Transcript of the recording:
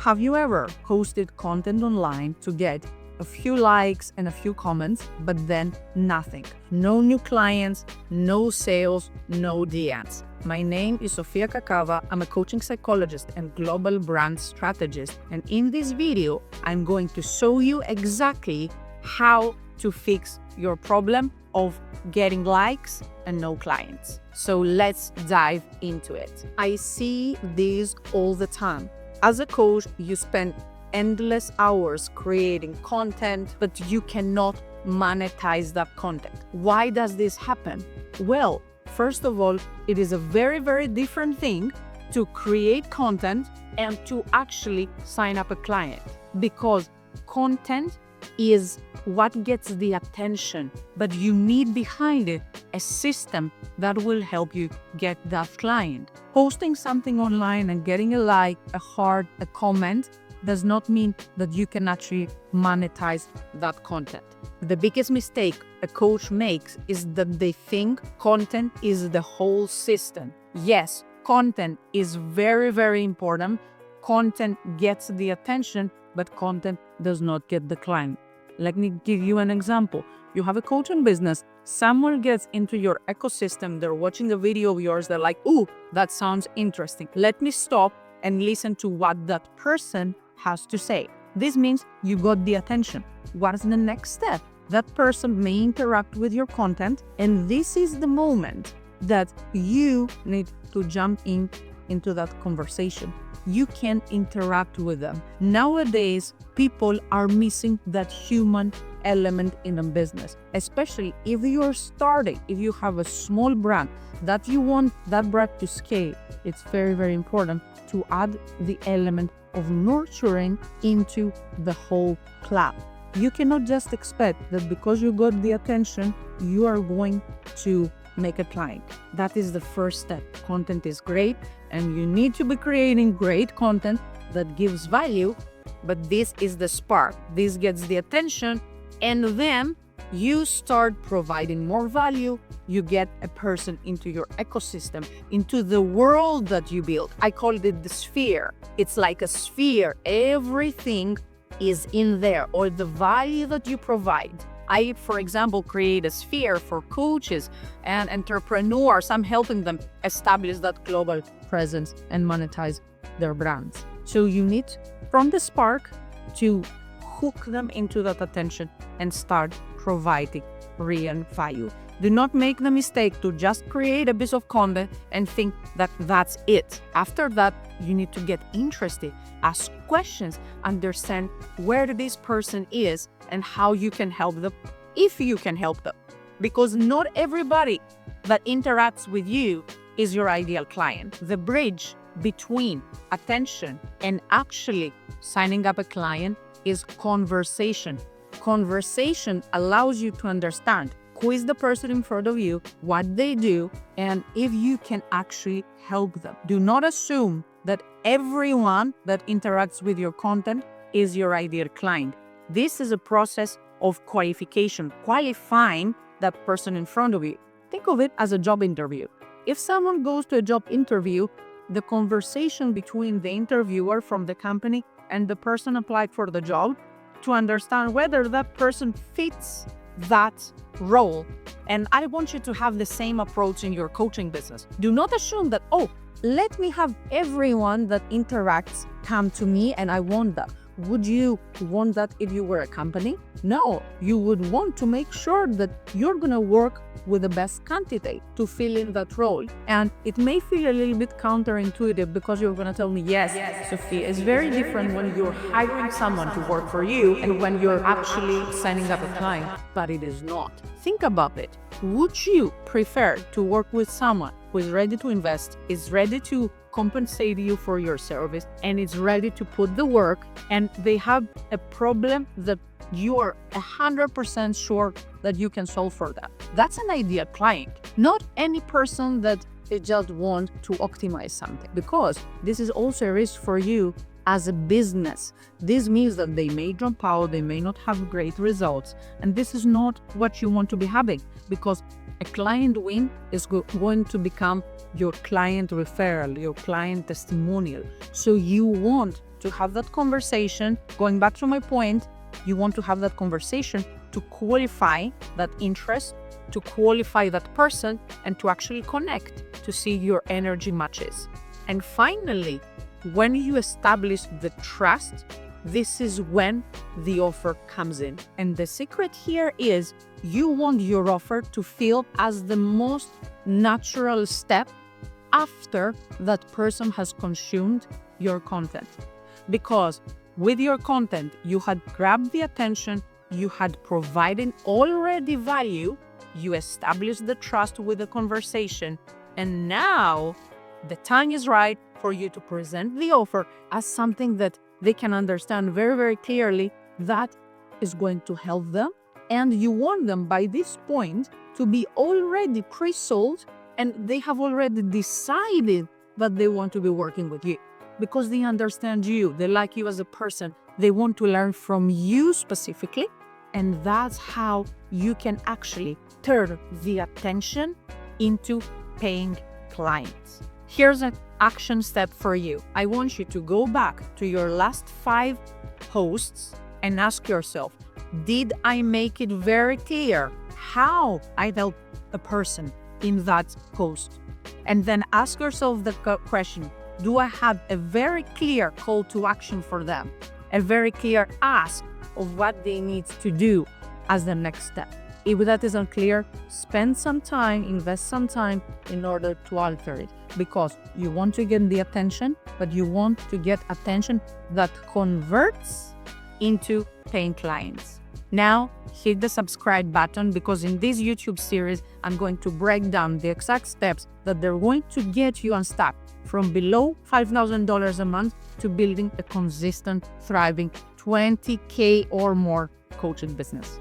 Have you ever posted content online to get a few likes and a few comments, but then nothing? No new clients, no sales, no DMs. My name is Sofia Kakava. I'm a coaching psychologist and global brand strategist. And in this video, I'm going to show you exactly how to fix your problem of getting likes and no clients. So let's dive into it. I see this all the time. As a coach, you spend endless hours creating content, but you cannot monetize that content. Why does this happen? Well, first of all, it is a very, very different thing to create content and to actually sign up a client, because content is what gets the attention, but you need behind it a system that will help you get that client. Posting something online and getting a like, a heart, a comment does not mean that you can actually monetize that content. The biggest mistake a coach makes is that they think content is the whole system. Yes, content is very, very important. Content gets the attention, but content does not get the client. Let me give you an example. You have a coaching business. Someone gets into your ecosystem. They're watching a video of yours. They're like, ooh, that sounds interesting. Let me stop and listen to what that person has to say. This means you got the attention. What is the next step? That person may interact with your content, and this is the moment that you need to jump into that conversation. You can interact with them. Nowadays, people are missing that human element in a business, especially if you're starting, if you have a small brand that you want that brand to scale. It's very, very important to add the element of nurturing into the whole plan. You cannot just expect that because you got the attention, you are going to make a client. That is the first step. Content is great, and you need to be creating great content that gives value, but this is the spark. This gets the attention, and then you start providing more value. You get a person into your ecosystem, into the world that you build. I called it the sphere. It's like a sphere. Everything is in there, or the value that you provide. I, for example, create a sphere for coaches and entrepreneurs. I'm helping them establish that global presence and monetize their brands. So you need, from the spark, to hook them into that attention and start providing real value. Do not make the mistake to just create a piece of content and think that that's it. After that, you need to get interested, ask questions, understand where this person is and how you can help them, if you can help them. Because not everybody that interacts with you is your ideal client. The bridge between attention and actually signing up a client is conversation. Conversation allows you to understand who is the person in front of you, what they do, and if you can actually help them. Do not assume that everyone that interacts with your content is your ideal client. This is a process of qualification, qualifying that person in front of you. Think of it as a job interview. If someone goes to a job interview, the conversation between the interviewer from the company and the person applied for the job to understand whether that person fits that role. And I want you to have the same approach in your coaching business. Do not assume that, oh, let me have everyone that interacts come to me and I want that. Would you want that if you were a company? No, you would want to make sure that you're going to work with the best candidate to fill in that role. And it may feel a little bit counterintuitive because you're going to tell me, yes, Sophia, it's very different when you're hiring someone to work for you and when you're actually signing up a client, but it is not. Think about it. Would you prefer to work with someone who is ready to invest, is ready to compensate you for your service, and is ready to put the work, and they have a problem that you are 100% sure that you can solve for them? That's an ideal client, not any person that they just want to optimize something, because this is also a risk for you as a business. This means that they may drop out, they may not have great results, and this is not what you want to be having, because a client win is going to become your client referral, your client testimonial. So you want to have that conversation. Going back to my point, you want to have that conversation to qualify that interest, to qualify that person, and to actually connect to see your energy matches. And finally, when you establish the trust, this is when the offer comes in. And the secret here is you want your offer to feel as the most natural step after that person has consumed your content. Because with your content, you had grabbed the attention, you had provided already value, you established the trust with the conversation, and now the time is right for you to present the offer as something that they can understand very, very clearly that is going to help them. And you want them by this point to be already pre-sold, and they have already decided that they want to be working with you because they understand you, they like you as a person, they want to learn from you specifically. And that's how you can actually turn the attention into paying clients. Here's an action step for you. I want you to go back to your last 5 posts and ask yourself, did I make it very clear how I help a person in that post? And then ask yourself the question, do I have a very clear call to action for them? A very clear ask of what they need to do as the next step. If that is unclear, spend some time, invest some time in order to alter it, because you want to get the attention, but you want to get attention that converts into paying clients. Now, hit the subscribe button, because in this YouTube series, I'm going to break down the exact steps that they're going to get you unstuck from below $5,000 a month to building a consistent, thriving 20K or more coaching business.